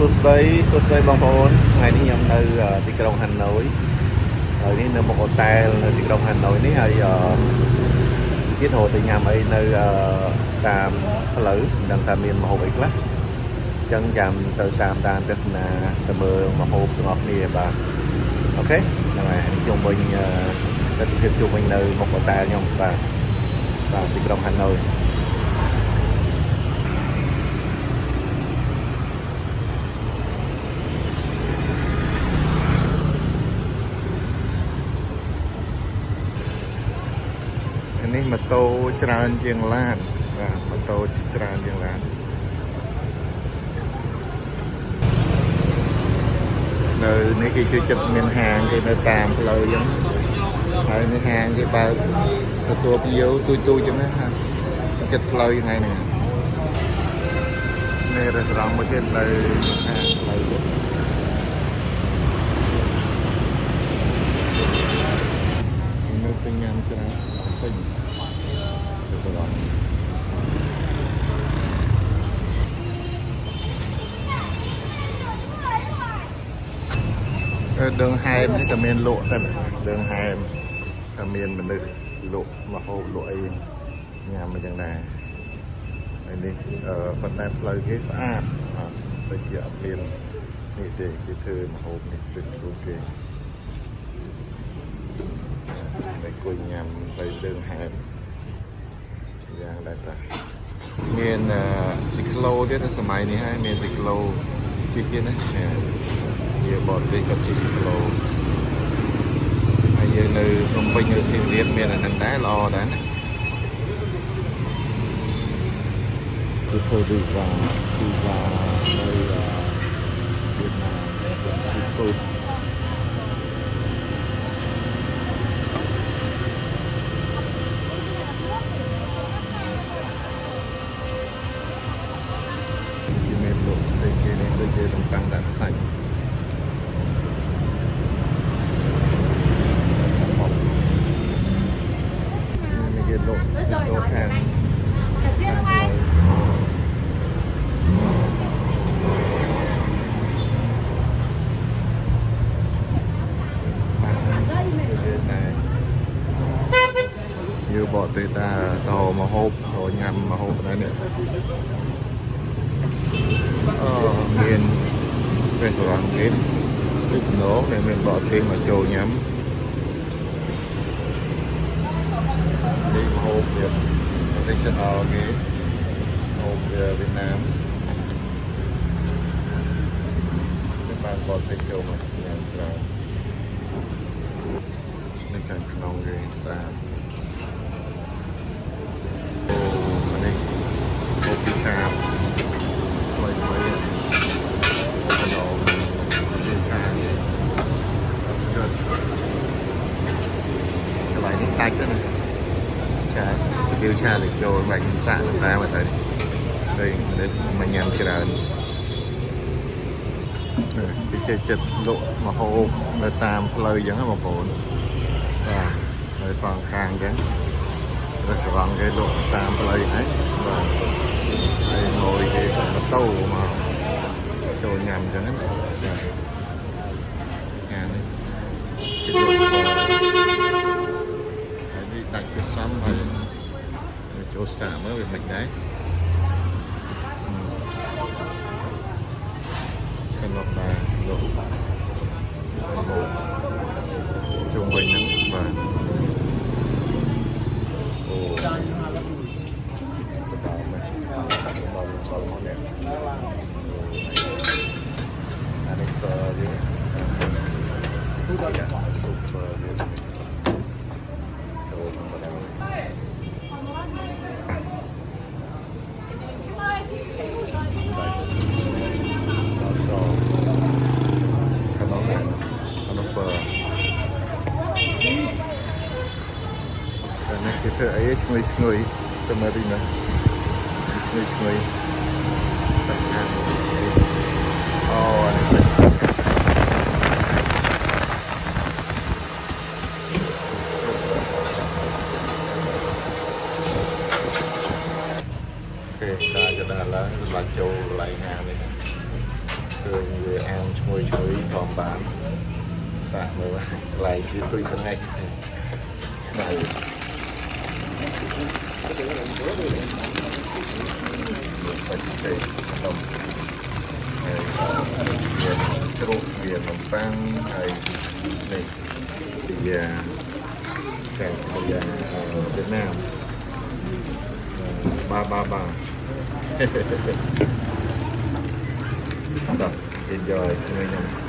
សួស្តីបងប្អូនថ្ងៃនេះខ្ញុំនៅទីក្រុងហាណូយហើយនេះនៅមុខហូតែលនៅទីក្រុងហាណូយនេះហើយទៀតរហូតទៅញ៉ាំអីនៅតាមផ្លូវមិនដឹងថាមានម្ហូបអីខ្លះអញ្ចឹងចាំទៅតាមទស្សនាទៅមើលម្ហូបទាំងអស់គ្នាបាទអូខេហ្នឹងហើយនេះជុំវិញទស្សនវិជ្ជាជុំវិញនៅមុខហូតែលខ្ញុំបាទទីក្រុងហាណូយនេះម៉ូតូច្រើនជាងឡានបាទម៉ូតូច្រើនជាងឡាននៅនេះគេជួយចិត្តមានហាងគេនៅតាមផ្លូវអញ្ចឹងហើយនេះហាងគេបើកទទួលភ្ញៀវទូចចឹងណាចិត្តផ្លូវថ្ងៃនេះនេះរេស្តូរ៉ង់មួយទៀតនៅហាងផ្លូវនៅពេញញ៉ាំច្រើនពេញđường hẻmនេះក៏មានលក់តែđường hẻmក៏មានមនុស្សលក់មកហូបលក់អីញ៉ាំអញ្ចឹងដែរហើយនេះប៉ុន្តែផ្លូវគេស្អាតដូចជាអត់មាននេះទេគេធ្វើមកហូបនេះ street food គេតែគួយញ៉ាំទៅđường hẻmយ៉ាងដែរតាមានស៊ីក្លូទៀតសម័យនេះហើយមានស៊ីក្លូទៀតណាជាបតទេក៏ជាស៊ីក្លូហើយយើងនៅភ្នំពេញនៅសៀមរាបមានអាហ្នឹងដែរល្អដែរណាគឺធ្វើវីសានៅវៀតណាមគឺធ្វើជាតំកាំងដាក់សាច់នេះគេលក់ស៊ីតូខាងយើបកទេតាតោមកហូបទៅញ៉ាំមកហូបដែរនេះមាន restaurant game ít nổ để mình bỏ thêm mà trồ nhắm đi hộp Việt traditional cái hộp Việt Nam các bạn có thể trồ mà nhắm ra nên cần nông cái xa đây hộp Việt Nam mấy cái bài nước tách đó này kêu cha được cho bài hình xạ người ta mà tới đây để mà nhằm cho là cái chơi chật lộ mà hô người ta lời giống một hồn và lời son khang chứ rồi còn cái lộ tam lời ấy và đây ngồi thì sẽ có tàu mà cho nhằm cho nó đi đặt cái xóm này chỗ xả mới về mình đấy cái lọc là lỗ chung quanh nắng và sẽ bảo món đẹp anh ấy phở đi super good. Kita ayah cengui temerina, cengui. Oh, ini. Ok, ta cho ta là châu lại hàng này. thường người ăn chui còn bán sạc rồi lại cứ tùy từng ngày này sạch sẽ không viền trộn viền nấm pan hay này thì cảnh thì Việt Nam 333 Rồi, enjoy người nhầm